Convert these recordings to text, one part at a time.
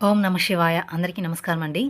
ఓం నమ శివాయ. అందరికీ నమస్కారం అండి.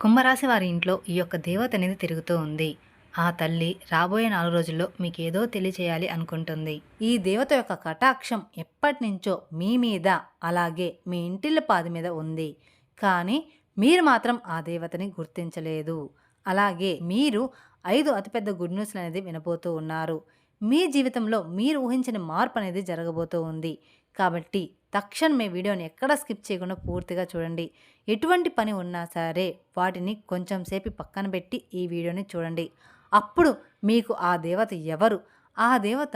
కుంభరాశి వారి ఇంట్లో ఈ యొక్క దేవత అనేది తిరుగుతూ ఉంది. ఆ తల్లి రాబోయే 4 రోజుల్లో మీకేదో తెలియచేయాలి అనుకుంటుంది. ఈ దేవత యొక్క కటాక్షం ఎప్పటినుంచో మీ మీద, అలాగే మీ ఇంటిల్లపాది మీద ఉంది. కానీ మీరు మాత్రం ఆ దేవతని గుర్తించలేదు. అలాగే మీరు 5 అతిపెద్ద గుడ్ న్యూస్‌లు అనేది వినబోతూ ఉన్నారు. మీ జీవితంలో మీరు ఊహించని మార్పు అనేది జరగబోతూ ఉంది. కాబట్టి తక్షణమే వీడియోని ఎక్కడ స్కిప్ చేయకుండా పూర్తిగా చూడండి. ఎటువంటి పని ఉన్నా సరే వాటిని కొంచెం సేపు పక్కన పెట్టి ఈ వీడియోని చూడండి. అప్పుడు మీకు ఆ దేవత ఎవరు? ఆ దేవత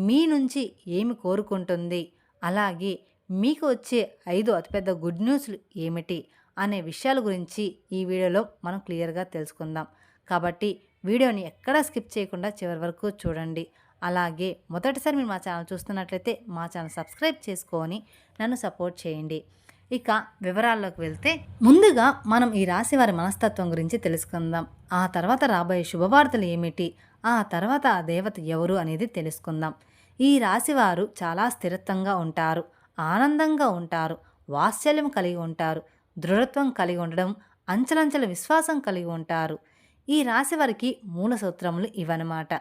మీ నుంచి ఏమి కోరుకుంటుంది? అలాగే మీకు వచ్చే 5 అతిపెద్ద గుడ్ న్యూస్‌లు ఏమిటి? అనే విషయాల గురించి ఈ వీడియోలో మనం క్లియర్‌గా తెలుసుకుందాం. కాబట్టి వీడియోని ఎక్కడా స్కిప్ చేయకుండా చివరి వరకు చూడండి. అలాగే మొదటిసారి మీరు మా ఛానల్ చూస్తున్నట్లయితే మా ఛానల్ సబ్స్క్రైబ్ చేసుకొని నన్ను సపోర్ట్ చేయండి. ఇక వివరాల్లోకి వెళ్తే ముందుగా మనం ఈ రాశి వారి మనస్తత్వం గురించి తెలుసుకుందాం. ఆ తర్వాత రాబోయే శుభవార్తలు ఏమిటి, ఆ తర్వాత ఆ దేవత ఎవరు అనేది తెలుసుకుందాం. ఈ రాశివారు చాలా స్థిరత్వంగా ఉంటారు, ఆనందంగా ఉంటారు, వాత్సల్యం కలిగి ఉంటారు, దృఢత్వం కలిగి ఉండడం, అంచలంచల విశ్వాసం కలిగి ఉంటారు. ఈ రాశి వారికి మూల సూత్రములు ఇవన్నమాట.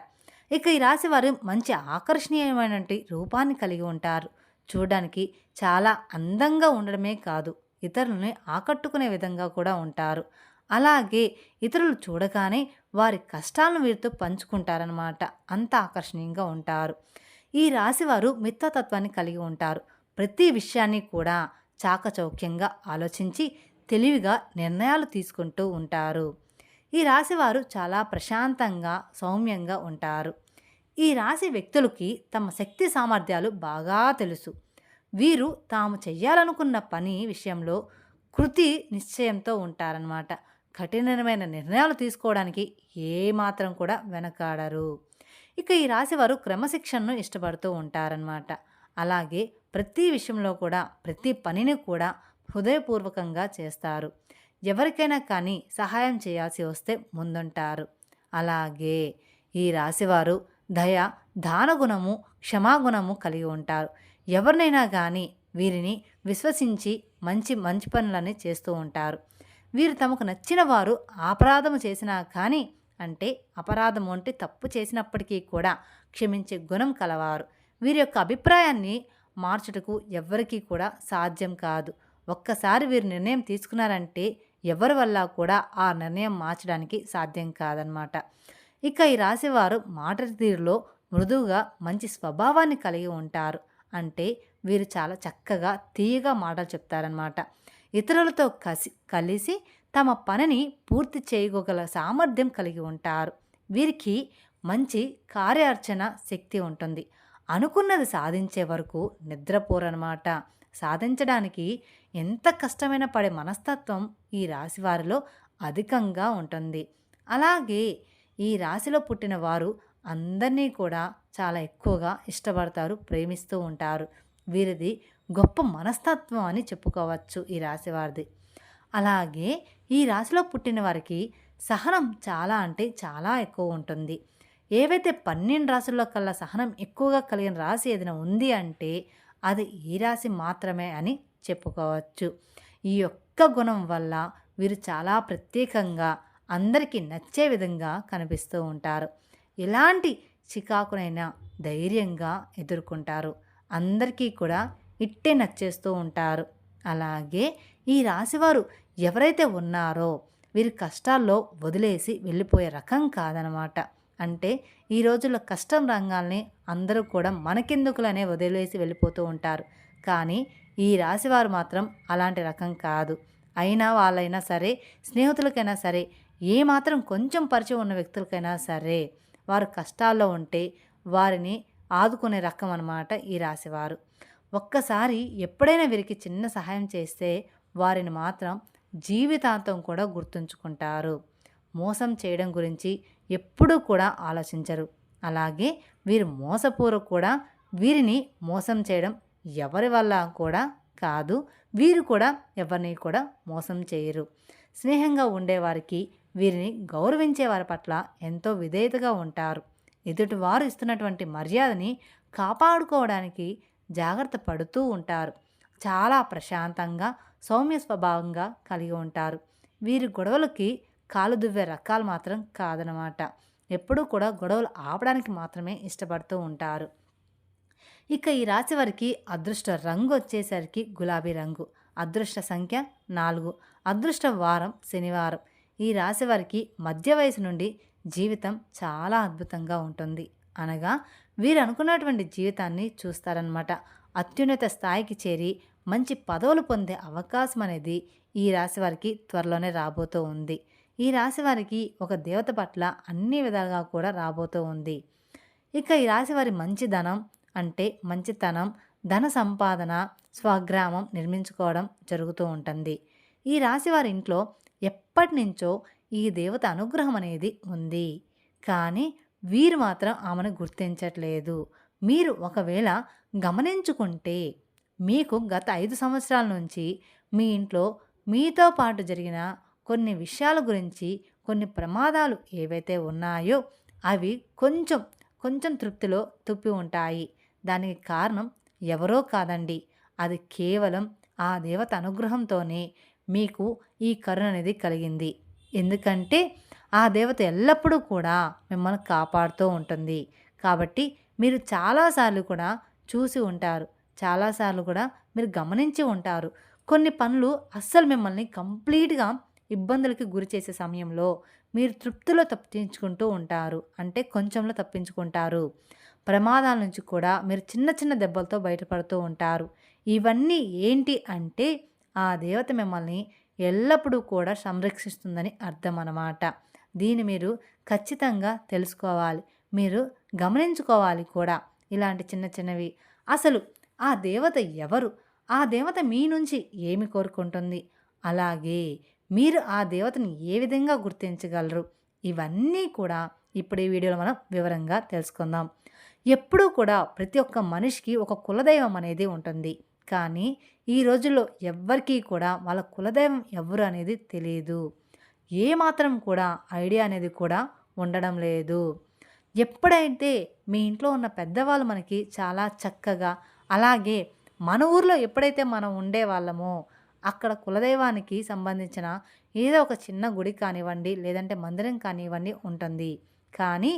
ఇక ఈ రాశి వారు మంచి ఆకర్షణీయమైనటువంటి రూపాన్ని కలిగి ఉంటారు. చూడడానికి చాలా అందంగా ఉండడమే కాదు, ఇతరులని ఆకట్టుకునే విధంగా కూడా ఉంటారు. అలాగే ఇతరులు చూడగానే వారి కష్టాలను వీరితో పంచుకుంటారనమాట. అంత ఆకర్షణీయంగా ఉంటారు. ఈ రాశివారు మిత్రతత్వాన్ని కలిగి ఉంటారు. ప్రతి విషయాన్ని కూడా చాకచౌక్యంగా ఆలోచించి తెలివిగా నిర్ణయాలు తీసుకుంటూ ఉంటారు. ఈ రాశివారు చాలా ప్రశాంతంగా సౌమ్యంగా ఉంటారు. ఈ రాశి వ్యక్తులకి తమ శక్తి సామర్థ్యాలు బాగా తెలుసు. వీరు తాము చెయ్యాలనుకున్న పని విషయంలో కృతి నిశ్చయంతో ఉంటారనమాట. కఠినమైన నిర్ణయాలు తీసుకోవడానికి ఏమాత్రం కూడా వెనకాడరు. ఇక ఈ రాశివారు క్రమశిక్షణను ఇష్టపడుతూ ఉంటారనమాట. అలాగే ప్రతి విషయంలో కూడా ప్రతి పనిని కూడా హృదయపూర్వకంగా చేస్తారు. ఎవరికైనా కానీ సహాయం చేయాల్సి వస్తే ముందుంటారు. అలాగే ఈ రాశివారు దయ, దానగుణము, క్షమాగుణము కలిగి ఉంటారు. ఎవరినైనా కానీ వీరిని విశ్వసించి మంచి మంచి పనులని చేస్తూ ఉంటారు. వీరు తమకు నచ్చిన వారు అపరాధము చేసినా కానీ, అంటే అపరాధము అంటే తప్పు చేసినప్పటికీ కూడా క్షమించే గుణం కలవారు. వీరి యొక్క అభిప్రాయాన్ని మార్చుటకు ఎవ్వరికీ కూడా సాధ్యం కాదు. ఒక్కసారి వీరు నిర్ణయం తీసుకున్నారంటే ఎవరి వల్ల కూడా ఆ నిర్ణయం మార్చడానికి సాధ్యం కాదనమాట. ఇక ఈ రాశివారు మాట తీరులో మృదువుగా మంచి స్వభావాన్ని కలిగి ఉంటారు. అంటే వీరు చాలా చక్కగా తీయగా మాటలు చెప్తారనమాట. ఇతరులతో కలిసి తమ పనిని పూర్తి చేయగల సామర్థ్యం కలిగి ఉంటారు. వీరికి మంచి కార్యార్చన శక్తి ఉంటుంది. అనుకున్నది సాధించే వరకు నిద్రపోరనమాట. సాధించడానికి ఎంత కష్టమైన పడే మనస్తత్వం ఈ రాశి వారిలో అధికంగా ఉంటుంది. అలాగే ఈ రాశిలో పుట్టిన వారు అందరినీ కూడా చాలా ఎక్కువగా ఇష్టపడతారు, ప్రేమిస్తూ ఉంటారు. వీరిది గొప్ప మనస్తత్వం అని చెప్పుకోవచ్చు ఈ రాశి వారిది. అలాగే ఈ రాశిలో పుట్టిన వారికి సహనం చాలా అంటే చాలా ఎక్కువ ఉంటుంది. ఏవైతే 12 రాశుల్లో కల్లా సహనం ఎక్కువగా కలిగిన రాశి ఏదైనా ఉంది అంటే అది ఈ రాశి మాత్రమే అని చెప్పుకోవచ్చు. ఈ యొక్క గుణం వల్ల వీరు చాలా ప్రత్యేకంగా అందరికీ నచ్చే విధంగా కనిపిస్తూ ఉంటారు. ఎలాంటి చికాకునైనా ధైర్యంగా ఎదుర్కొంటారు. అందరికీ కూడా ఇట్టే నచ్చేస్తూ ఉంటారు. అలాగే ఈ రాశివారు ఎవరైతే ఉన్నారో వీరి కష్టాల్లో వదిలేసి వెళ్ళిపోయే రకం కాదనమాట. అంటే ఈ రోజుల్లో కష్టం రంగాల్ని అందరూ కూడా మనకెందుకులనే వదిలేసి వెళ్ళిపోతూ ఉంటారు. కానీ ఈ రాశివారు మాత్రం అలాంటి రకం కాదు. అయినా వాళ్ళైనా సరే, స్నేహితులకైనా సరే, ఏమాత్రం కొంచెం పరిచయం ఉన్న వ్యక్తులకైనా సరే వారు కష్టాల్లో ఉంటే వారిని ఆదుకునే రకం అన్నమాట ఈ రాశివారు. ఒక్కసారి ఎప్పుడైనా వీరికి చిన్న సహాయం చేస్తే వారిని మాత్రం జీవితాంతం కూడా గుర్తుంచుకుంటారు. మోసం చేయడం గురించి ఎప్పుడూ కూడా ఆలోచించరు. అలాగే వీరు మోసపూర్వక కూడా వీరిని మోసం చేయడం ఎవరి వల్ల కూడా కాదు. వీరు కూడా ఎవరిని కూడా మోసం చేయరు. స్నేహంగా ఉండేవారికి, వీరిని గౌరవించే వారి పట్ల ఎంతో విధేయతగా ఉంటారు. ఎదుటివారు ఇస్తున్నటువంటి మర్యాదని కాపాడుకోవడానికి జాగ్రత్త పడుతూ ఉంటారు. చాలా ప్రశాంతంగా సౌమ్య స్వభావంగా కలిగి ఉంటారు. వీరి గొడవలకి కాలు దువ్వే రకాలు మాత్రం కాదనమాట. ఎప్పుడూ కూడా గొడవలు ఆపడానికి మాత్రమే ఇష్టపడుతూ ఉంటారు. ఇక ఈ రాశి వారికి అదృష్ట రంగు వచ్చేసరికి గులాబీ రంగు. అదృష్ట సంఖ్య 4. అదృష్ట వారం శనివారం. ఈ రాశి వారికి మధ్య వయసు నుండి జీవితం చాలా అద్భుతంగా ఉంటుంది. అనగా వీరు అనుకున్నటువంటి జీవితాన్ని చూస్తారనమాట. అత్యున్నత స్థాయికి చేరి మంచి పదవులు పొందే అవకాశం అనేది ఈ రాశి వారికి త్వరలోనే రాబోతూ ఉంది. ఈ రాశి వారికి ఒక దేవత పట్ల అన్ని విధాలుగా కూడా రాబోతూ ఉంది. ఇక ఈ రాశి వారి మంచిదనం అంటే మంచితనం, ధన సంపాదన, స్వగ్రామం నిర్మించుకోవడం జరుగుతూ ఉంటుంది. ఈ రాశి వారి ఇంట్లో ఎప్పటి నుంచో ఈ దేవత అనుగ్రహం అనేది ఉంది. కానీ వీరు మాత్రం ఆమెను గుర్తించట్లేదు. మీరు ఒకవేళ గమనించుకుంటే మీకు గత 5 సంవత్సరాల నుంచి మీ ఇంట్లో మీతో పాటు జరిగిన కొన్ని విషయాల గురించి, కొన్ని ప్రమాదాలు ఏవైతే ఉన్నాయో అవి కొంచెం కొంచెం తృప్తిలో తుప్పి ఉంటాయి. దానికి కారణం ఎవరో కాదండి. అది కేవలం ఆ దేవత అనుగ్రహంతోనే మీకు ఈ కరుణ అనేది కలిగింది. ఎందుకంటే ఆ దేవత ఎల్లప్పుడూ కూడా మిమ్మల్ని కాపాడుతూ ఉంటుంది. కాబట్టి మీరు చాలాసార్లు కూడా చూసి ఉంటారు. చాలాసార్లు కూడా మీరు గమనించి ఉంటారు. కొన్ని పనులు అస్సలు మిమ్మల్ని కంప్లీట్‌గా ఇబ్బందులకి గురి చేసే సమయంలో మీరు తృప్తిలో తప్పించుకుంటూ ఉంటారు. అంటే కొంచెంలో తప్పించుకుంటారు. ప్రమాదాల నుంచి కూడా మీరు చిన్న చిన్న దెబ్బలతో బయటపడుతూ ఉంటారు. ఇవన్నీ ఏంటి అంటే ఆ దేవత మిమ్మల్ని ఎల్లప్పుడూ కూడా సంరక్షిస్తుందని అర్థం అన్నమాట. దీన్ని మీరు ఖచ్చితంగా తెలుసుకోవాలి. మీరు గమనించుకోవాలి కూడా. ఇలాంటి చిన్న చిన్నవి. అసలు ఆ దేవత ఎవరు? ఆ దేవత మీ నుంచి ఏమి కోరుకుంటుంది? అలాగే మీరు ఆ దేవతని ఏ విధంగా గుర్తించగలరు? ఇవన్నీ కూడా ఇప్పుడు ఈ వీడియోలో మనం వివరంగా తెలుసుకుందాం. ఎప్పుడూ కూడా ప్రతి ఒక్క మనిషికి ఒక కులదైవం అనేది ఉంటుంది. కానీ ఈ రోజుల్లో ఎవ్వరికీ కూడా వాళ్ళ కులదైవం ఎవరు అనేది తెలీదు. ఏమాత్రం కూడా ఐడియా అనేది కూడా ఉండడం లేదు. ఎప్పుడైతే మీ ఇంట్లో ఉన్న పెద్దవాళ్ళు మనకి చాలా చక్కగా, అలాగే మన ఊర్లో ఎప్పుడైతే మనం ఉండేవాళ్ళమో అక్కడ కులదైవానికి సంబంధించిన ఏదో ఒక చిన్న గుడి కానివ్వండి, లేదంటే మందిరం కానివ్వండి ఉంటుంది. కానీ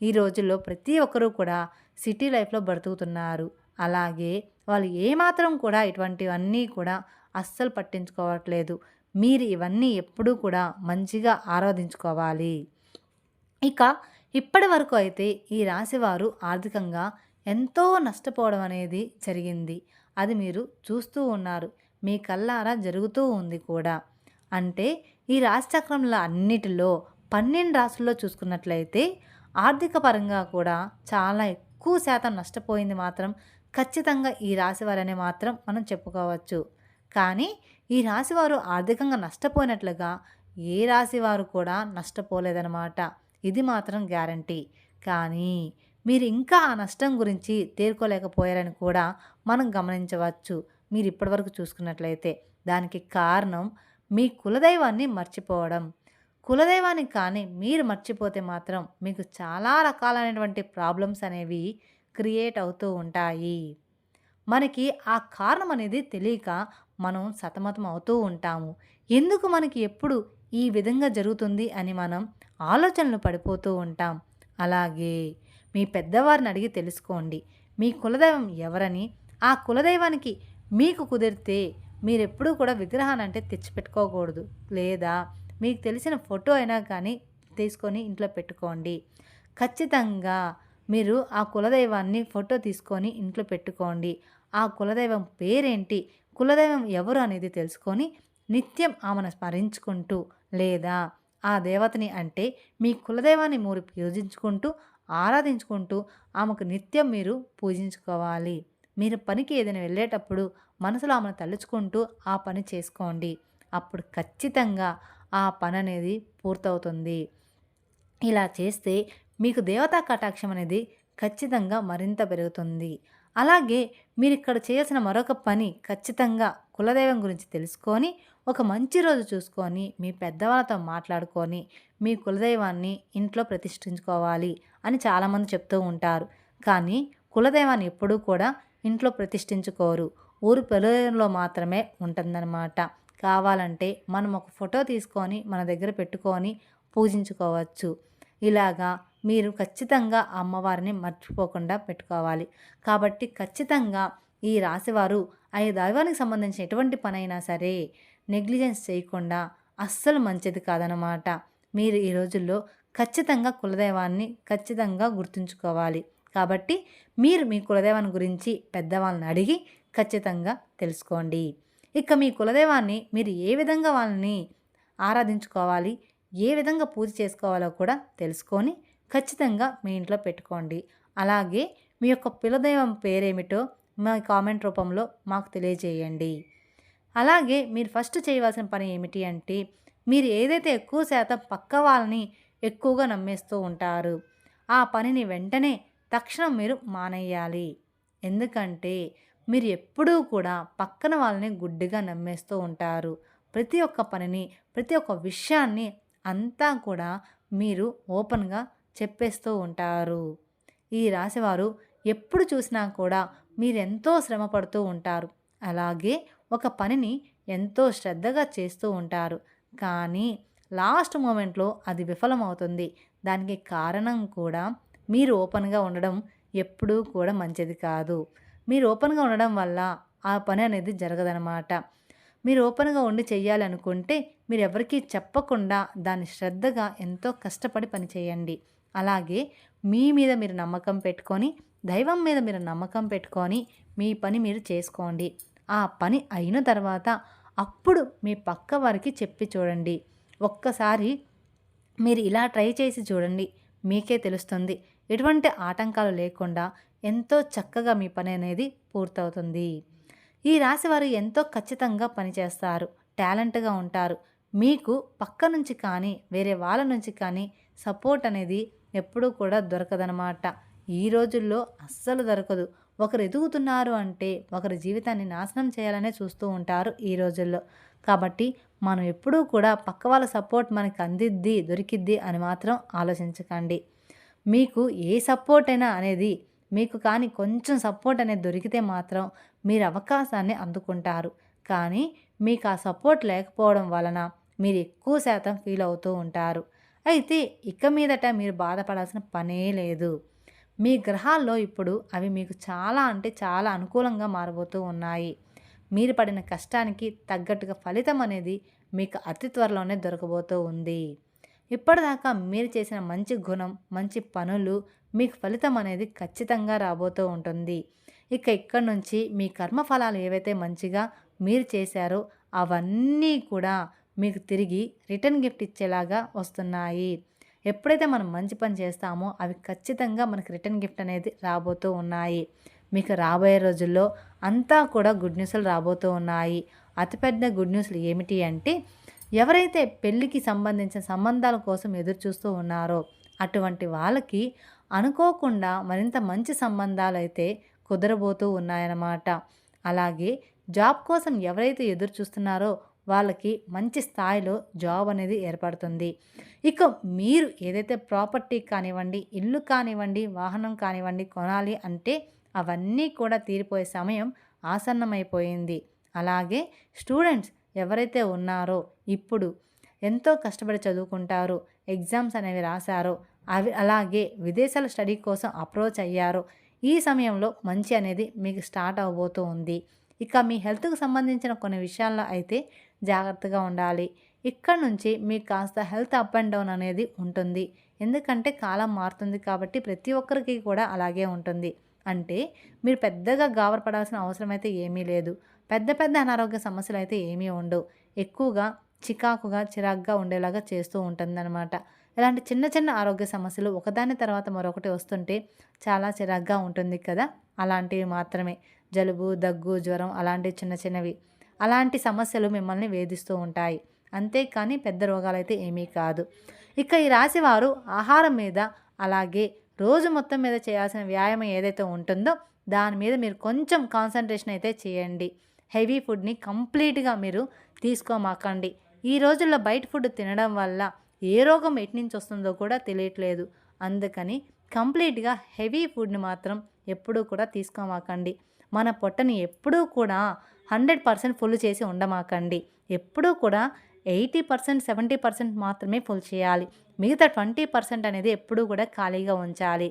ఈ రోజుల్లో ప్రతి ఒక్కరూ కూడా సిటీ లైఫ్‌లో బ్రతుకుతున్నారు. అలాగే వాళ్ళు ఏమాత్రం కూడా ఇటువంటివన్నీ కూడా అస్సలు పట్టించుకోవట్లేదు. మీరు ఇవన్నీ ఎప్పుడూ కూడా మంచిగా ఆరాధించుకోవాలి. ఇక ఇప్పటి వరకు అయితే ఈ రాశివారు ఆర్థికంగా ఎంతో నష్టపోవడం అనేది జరిగింది. అది మీరు చూస్తూ ఉన్నారు. మీ కళ్ళారా జరుగుతూ ఉంది కూడా. అంటే ఈ రాశిచక్రంలో అన్నిటిలో 12 రాశుల్లో చూసుకున్నట్లయితే ఆర్థిక పరంగా కూడా చాలా ఎక్కువ శాతం నష్టపోయింది మాత్రం ఖచ్చితంగా ఈ రాశివారనే మాత్రం మనం చెప్పుకోవచ్చు. కానీ ఈ రాశివారు ఆర్థికంగా నష్టపోయినట్లుగా ఏ రాశివారు కూడా నష్టపోలేదన్నమాట. ఇది మాత్రం గ్యారంటీ. కానీ మీరు ఇంకా ఆ నష్టం గురించి తేరుకోలేకపోయారని కూడా మనం గమనించవచ్చు. మీరు ఇప్పటివరకు చూసుకున్నట్లయితే దానికి కారణం మీ కులదైవాన్ని మర్చిపోవడం. కులదైవాన్ని కానీ మీరు మర్చిపోతే మాత్రం మీకు చాలా రకాలైనటువంటి ప్రాబ్లమ్స్ అనేవి క్రియేట్ అవుతూ ఉంటాయి. మనకి ఆ కారణం అనేది తెలియక మనం సతమతం అవుతూ ఉంటాము. ఎందుకు మనకి ఎప్పుడు ఈ విధంగా జరుగుతుంది అని మనం ఆలోచనలు పడిపోతూ ఉంటాం. అలాగే మీ పెద్దవారిని అడిగి తెలుసుకోండి. మీ కులదైవం ఎవరని, ఆ కులదైవానికి మీకు కుదిరితే మీరెప్పుడూ కూడా విగ్రహాన్ని అంటే తెచ్చిపెట్టుకోకూడదు. లేదా మీకు తెలిసిన ఫోటో అయినా కానీ తీసుకొని ఇంట్లో పెట్టుకోండి. ఖచ్చితంగా మీరు ఆ కులదైవాన్ని ఫోటో తీసుకొని ఇంట్లో పెట్టుకోండి. ఆ కులదైవం పేరేంటి, కులదైవం ఎవరు అనేది తెలుసుకొని నిత్యం ఆమెను స్మరించుకుంటూ, లేదా ఆ దేవతని అంటే మీ కులదైవాన్ని మీరు పూజించుకుంటూ, ఆరాధించుకుంటూ ఆమెకు నిత్యం మీరు పూజించుకోవాలి. మీరు పనికి ఏదైనా వెళ్ళేటప్పుడు మనసులో ఆమెను తలుచుకుంటూ ఆ పని చేసుకోండి. అప్పుడు ఖచ్చితంగా ఆ పని అనేది పూర్తవుతుంది. ఇలా చేస్తే మీకు దేవతా కటాక్షం అనేది ఖచ్చితంగా మరింత పెరుగుతుంది. అలాగే మీరు ఇక్కడ చేయాల్సిన మరొక పని ఖచ్చితంగా కులదైవం గురించి తెలుసుకొని ఒక మంచి రోజు చూసుకొని మీ పెద్దవాళ్ళతో మాట్లాడుకొని మీ కులదైవాన్ని ఇంట్లో ప్రతిష్ఠించుకోవాలి అని చాలామంది చెప్తూ ఉంటారు. కానీ కులదైవాన్ని ఎప్పుడూ కూడా ఇంట్లో ప్రతిష్ఠించుకోరు. ఊరు పొలంలో మాత్రమే ఉంటుందన్నమాట. కావాలంటే మనం ఒక ఫోటో తీసుకొని మన దగ్గర పెట్టుకొని పూజించుకోవచ్చు. ఇలాగా మీరు ఖచ్చితంగా అమ్మవారిని మర్చిపోకుండా పెట్టుకోవాలి. కాబట్టి ఖచ్చితంగా ఈ రాశివారు ఆ దైవానికి సంబంధించిన ఎటువంటి పనైనా సరే నెగ్లిజెన్స్ చేయకుండా అస్సలు మంచిది కాదనమాట. మీరు ఈ రోజుల్లో ఖచ్చితంగా కులదైవాన్ని ఖచ్చితంగా గుర్తుంచుకోవాలి. కాబట్టి మీరు మీ కులదైవాన్ని గురించి పెద్దవాళ్ళని అడిగి ఖచ్చితంగా తెలుసుకోండి. ఇక మీ కులదైవాన్ని మీరు ఏ విధంగా వాళ్ళని ఆరాధించుకోవాలి, ఏ విధంగా పూజ చేసుకోవాలో కూడా తెలుసుకొని ఖచ్చితంగా మీ ఇంట్లో పెట్టుకోండి. అలాగే మీ యొక్క కులదైవం పేరేమిటో మా కామెంట్ రూపంలో మాకు తెలియజేయండి. అలాగే మీరు ఫస్ట్ చేయవలసిన పని ఏమిటి అంటే, మీరు ఏదైతే ఎక్కువ శాతం పక్క వాళ్ళని ఎక్కువగా నమ్మేస్తూ ఉంటారు, ఆ పనిని వెంటనే తక్షణం మీరు మానేయాలి. ఎందుకంటే మీరు ఎప్పుడూ కూడా పక్కన వాళ్ళని గుడ్డిగా నమ్మేస్తూ ఉంటారు. ప్రతి ఒక్క పనిని, ప్రతి ఒక్క విషయాన్ని అంతా కూడా మీరు ఓపెన్‌గా చెప్పేస్తూ ఉంటారు. ఈ రాశివారు ఎప్పుడు చూసినా కూడా మీరెంతో శ్రమ పడుతూ ఉంటారు. అలాగే ఒక పనిని ఎంతో శ్రద్ధగా చేస్తూ ఉంటారు. కానీ లాస్ట్ మొమెంట్‌లో అది విఫలమవుతుంది. దానికి కారణం కూడా మీరు ఓపెన్‌గా ఉండడం ఎప్పుడూ కూడా మంచిది కాదు. మీరు ఓపెన్‌గా ఉండడం వల్ల ఆ పని అనేది జరగదనమాట. మీరు ఓపెన్‌గా ఉండి చెయ్యాలి అనుకుంటే మీరెవరికీ చెప్పకుండా దాన్ని శ్రద్ధగా ఎంతో కష్టపడి పని చేయండి. అలాగే మీ మీద మీరు నమ్మకం పెట్టుకొని, దైవం మీద మీరు నమ్మకం పెట్టుకొని మీ పని మీరు చేసుకోండి. ఆ పని అయిన తర్వాత అప్పుడు మీ పక్క వారికి చెప్పి చూడండి. ఒక్కసారి మీరు ఇలా ట్రై చేసి చూడండి. మీకే తెలుస్తుంది. ఎటువంటి ఆటంకాలు లేకుండా ఎంతో చక్కగా మీ పని అనేది పూర్తవుతుంది. ఈ రాశివారు ఎంతో ఖచ్చితంగా పనిచేస్తారు. టాలెంట్‌గా ఉంటారు. మీకు పక్క నుంచి కానీ, వేరే వాళ్ళ నుంచి కానీ సపోర్ట్ అనేది ఎప్పుడూ కూడా దొరకదనమాట. ఈ రోజుల్లో అస్సలు దొరకదు. ఒకరు ఎదుగుతున్నారు అంటే ఒకరి జీవితాన్ని నాశనం చేయాలనే చూస్తూ ఉంటారు ఈ రోజుల్లో. కాబట్టి మనం ఎప్పుడూ కూడా పక్క వాళ్ళ సపోర్ట్ మనకు అందిద్ది, దొరికిద్ది అని మాత్రం ఆలోచించకండి. మీకు ఏ సపోర్ట్ అయినా అనేది మీకు కానీ కొంచెం సపోర్ట్ అనేది దొరికితే మాత్రం మీరు అవకాశాన్ని అందుకుంటారు. కానీ మీకు ఆ సపోర్ట్ లేకపోవడం వలన మీరు ఎక్కువ శాతం ఫీల్ అవుతూ ఉంటారు. అయితే ఇక మీదట మీరు బాధపడాల్సిన పనే లేదు. మీ గ్రహాల్లో ఇప్పుడు అవి మీకు చాలా అంటే చాలా అనుకూలంగా మారబోతూ ఉన్నాయి. మీరు పడిన కష్టానికి తగ్గట్టుగా ఫలితం అనేది మీకు అతి త్వరలోనే దొరకబోతూ ఉంది. ఇప్పటిదాకా మీరు చేసిన మంచి గుణం, మంచి పనులు మీకు ఫలితం అనేది ఖచ్చితంగా రాబోతూ ఉంటుంది. ఇక ఇక్కడి నుంచి మీ కర్మఫలాలు ఏవైతే మంచిగా మీరు చేశారో అవన్నీ కూడా మీకు తిరిగి రిటర్న్ గిఫ్ట్ ఇచ్చేలాగా వస్తున్నాయి. ఎప్పుడైతే మనం మంచి పని చేస్తామో అవి ఖచ్చితంగా మనకి రిటర్న్ గిఫ్ట్ అనేది రాబోతూ ఉన్నాయి. మీకు రాబోయే రోజుల్లో అంతా కూడా గుడ్ న్యూస్‌లు రాబోతూ ఉన్నాయి. అతిపెద్ద గుడ్ న్యూస్‌లు ఏమిటి అంటే, ఎవరైతే పెళ్ళికి సంబంధించిన సంబంధాల కోసం ఎదురు చూస్తూ ఉన్నారో అటువంటి వాళ్ళకి అనుకోకుండా మరింత మంచి సంబంధాలైతే కుదరబోతూ ఉన్నాయన్నమాట. అలాగే జాబ్ కోసం ఎవరైతే ఎదురు చూస్తున్నారో వాళ్ళకి మంచి స్థాయిలో జాబ్ అనేది ఏర్పడుతుంది. ఇక మీరు ఏదైతే ప్రాపర్టీ కానివ్వండి, ఇల్లు కానివ్వండి, వాహనం కానివ్వండి కొనాలి అంటే అవన్నీ కూడా తీరిపోయే సమయం ఆసన్నమైపోయింది. అలాగే స్టూడెంట్స్ ఎవరైతే ఉన్నారో ఇప్పుడు ఎంతో కష్టపడి చదువుకుంటారో, ఎగ్జామ్స్ అనేవి రాశారో, అవి అలాగే విదేశాల స్టడీ కోసం అప్రోచ్ అయ్యారో, ఈ సమయంలో మంచి అనేది మీకు స్టార్ట్ అవ్వబోతూ ఉంది. ఇక మీ హెల్త్‌కి సంబంధించిన కొన్ని విషయాల్లో అయితే జాగ్రత్తగా ఉండాలి. ఇక్కడ నుంచి మీకు కాస్త హెల్త్ అప్ అండ్ డౌన్ అనేది ఉంటుంది. ఎందుకంటే కాలం మారుతుంది కాబట్టి ప్రతి ఒక్కరికి కూడా అలాగే ఉంటుంది. అంటే మీరు పెద్దగా గాబరపడాల్సిన అవసరం అయితే ఏమీ లేదు. పెద్ద పెద్ద అనారోగ్య సమస్యలు అయితే ఏమీ ఉండవు. ఎక్కువగా చికాకుగా, చిరాకుగా ఉండేలాగా చేస్తూ ఉంటుందన్నమాట. ఇలాంటి చిన్న చిన్న ఆరోగ్య సమస్యలు ఒకదాని తర్వాత మరొకటి వస్తుంటే చాలా చిరాకుగా ఉంటుంది కదా! అలాంటివి మాత్రమే. జలుబు, దగ్గు, జ్వరం అలాంటివి చిన్న చిన్నవి. అలాంటి సమస్యలు మిమ్మల్ని వేధిస్తూ ఉంటాయి. అంతేకానీ పెద్ద రోగాలైతే ఏమీ కాదు. ఇక ఈ రాశివారు ఆహారం మీద అలాగే రోజు మొత్తం మీద చేయాల్సిన వ్యాయామం ఏదైతే ఉంటుందో దాని మీద మీరు కొంచెం కాన్సంట్రేషన్ అయితే చేయండి. హెవీ ఫుడ్‌ని కంప్లీట్‌గా మీరు తీసుకోమాకండి. ఈ రోజుల్లో బయట ఫుడ్ తినడం వల్ల ఏ రోగం ఎటునుంచి వస్తుందో కూడా తెలియట్లేదు. అందుకని కంప్లీట్‌గా హెవీ ఫుడ్‌ని మాత్రం ఎప్పుడూ కూడా తీసుకోమాకండి. మన పొట్టని ఎప్పుడూ కూడా 100% ఫుల్ చేసి ఉండమాకండి. ఎప్పుడూ కూడా 80%, 70% మాత్రమే ఫుల్ చేయాలి. మిగతా 20% అనేది ఎప్పుడూ కూడా ఖాళీగా ఉంచాలి.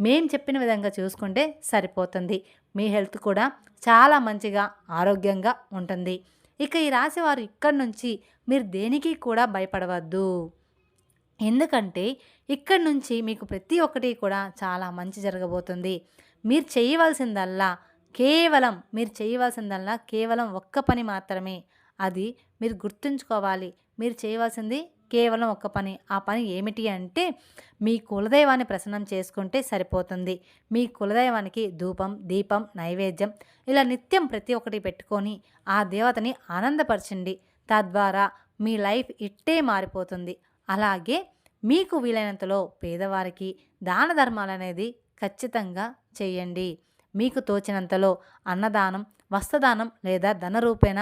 మేము చెప్పిన విధంగా చూసుకుంటే సరిపోతుంది. మీ హెల్త్ కూడా చాలా మంచిగా, ఆరోగ్యంగా ఉంటుంది. ఇక ఈ రాశివారు ఇక్కడి నుంచి మీరు దేనికి కూడా భయపడవద్దు. ఎందుకంటే ఇక్కడి నుంచి మీకు ప్రతి ఒక్కటి కూడా చాలా మంచి జరగబోతుంది. మీరు చేయవలసిందల్లా కేవలం ఒక్క పని మాత్రమే. అది మీరు గుర్తుంచుకోవాలి. మీరు చేయవలసింది కేవలం ఒక్క పని. ఆ పని ఏమిటి అంటే మీ కులదైవాన్ని ప్రసన్నం చేసుకుంటే సరిపోతుంది. మీ కులదైవానికి ధూపం, దీపం, నైవేద్యం ఇలా నిత్యం ప్రతి ఒక్కటి పెట్టుకొని ఆ దేవతని ఆనందపరచండి. తద్వారా మీ లైఫ్ ఇట్టే మారిపోతుంది. అలాగే మీకు వీలైనంతలో పేదవారికి దాన ధర్మాలనేది ఖచ్చితంగా చేయండి. మీకు తోచినంతలో అన్నదానం, వస్త్రదానం లేదా ధన రూపేణ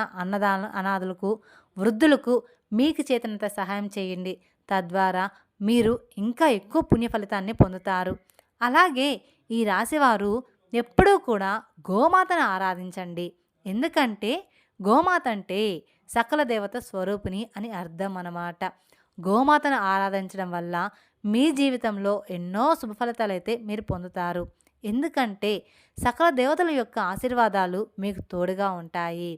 అనాథులకు, వృద్ధులకు మీకు చేతనంత సహాయం చేయండి. తద్వారా మీరు ఇంకా ఎక్కువ పుణ్య ఫలితాన్ని పొందుతారు. అలాగే ఈ రాశివారు ఎప్పుడూ కూడా గోమాతను ఆరాధించండి. ఎందుకంటే గోమాత అంటే సకల దేవత స్వరూపిణి అని అర్థం అన్నమాట. గోమాతను ఆరాధించడం వల్ల మీ జీవితంలో ఎన్నో శుభ ఫలితాలైతే మీరు పొందుతారు. ఎందుకంటే సకల దేవతల యొక్క ఆశీర్వాదాలు మీకు తోడుగా ఉంటాయి.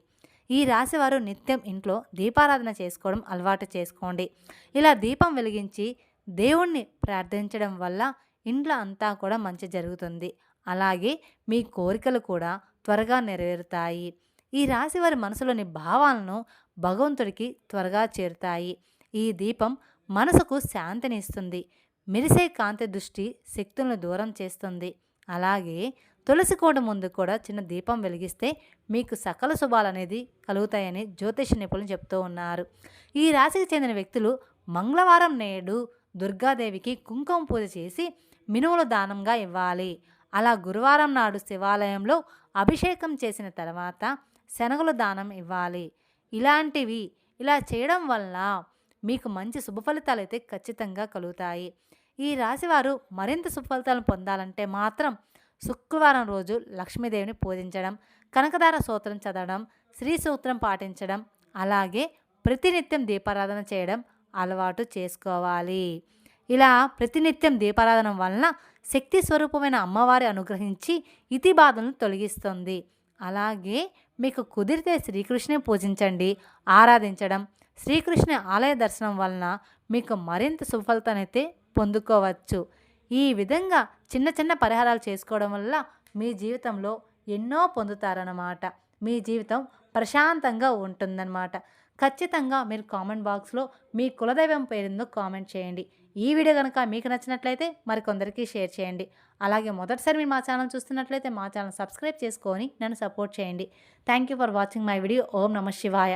ఈ రాశివారు నిత్యం ఇంట్లో దీపారాధన చేసుకోవడం అలవాటు చేసుకోండి. ఇలా దీపం వెలిగించి దేవుణ్ణి ప్రార్థించడం వల్ల ఇంట్లో అంతా కూడా మంచి జరుగుతుంది. అలాగే మీ కోరికలు కూడా త్వరగా నెరవేరుతాయి. ఈ రాశివారి మనసులోని భావాలను భగవంతుడికి త్వరగా చేరుతాయి. ఈ దీపం మనసుకు శాంతిని ఇస్తుంది. మెరిసే కాంతి దృష్టి శక్తులను దూరం చేస్తుంది. అలాగే తులసి కోట ముందు కూడా చిన్న దీపం వెలిగిస్తే మీకు సకల శుభాలు అనేది కలుగుతాయని జ్యోతిష నిపుణులు చెప్తూ ఉన్నారు. ఈ రాశికి చెందిన వ్యక్తులు మంగళవారం నేడు దుర్గాదేవికి కుంకుమ పూజ చేసి మినుములు దానంగా ఇవ్వాలి. అలా గురువారం నాడు శివాలయంలో అభిషేకం చేసిన తర్వాత శనగలు దానం ఇవ్వాలి. ఇలా చేయడం వల్ల మీకు మంచి శుభ ఫలితాలు అయితే ఖచ్చితంగా కలుగుతాయి. ఈ రాశివారు మరింత శుభ ఫలితాలను పొందాలంటే మాత్రం శుక్రవారం రోజు లక్ష్మీదేవిని పూజించడం, కనకదార స్తోత్రం చదవడం, శ్రీ సూత్రం పాటించడం, అలాగే ప్రతినిత్యం దీపారాధన చేయడం అలవాటు చేసుకోవాలి. ఇలా ప్రతినిత్యం దీపారాధన వలన శక్తి స్వరూపమైన అమ్మవారి అనుగ్రహించి ఇతి బాధలను తొలగిస్తుంది. అలాగే మీకు కుదిరితే శ్రీకృష్ణుని పూజించండి, ఆరాధించడం, శ్రీకృష్ణ ఆలయ దర్శనం వలన మీకు మరింత సుఫలితానైతే పొందుకోవచ్చు. ఈ విధంగా చిన్న చిన్న పరిహారాలు చేసుకోవడం వల్ల మీ జీవితంలో ఎన్నో పొందుతారన్నమాట. మీ జీవితం ప్రశాంతంగా ఉంటుందన్నమాట. ఖచ్చితంగా మీరు కామెంట్ బాక్స్లో మీ కులదైవం పేరుందో కామెంట్ చేయండి. ఈ వీడియో కనుక మీకు నచ్చినట్లయితే మరికొందరికి షేర్ చేయండి. అలాగే మొదటిసారి మీరు మా ఛానల్ చూస్తున్నట్లయితే మా ఛానల్ సబ్స్క్రైబ్ చేసుకొని నన్ను సపోర్ట్ చేయండి. Thank you for watching my video. ఓం నమః శివాయ.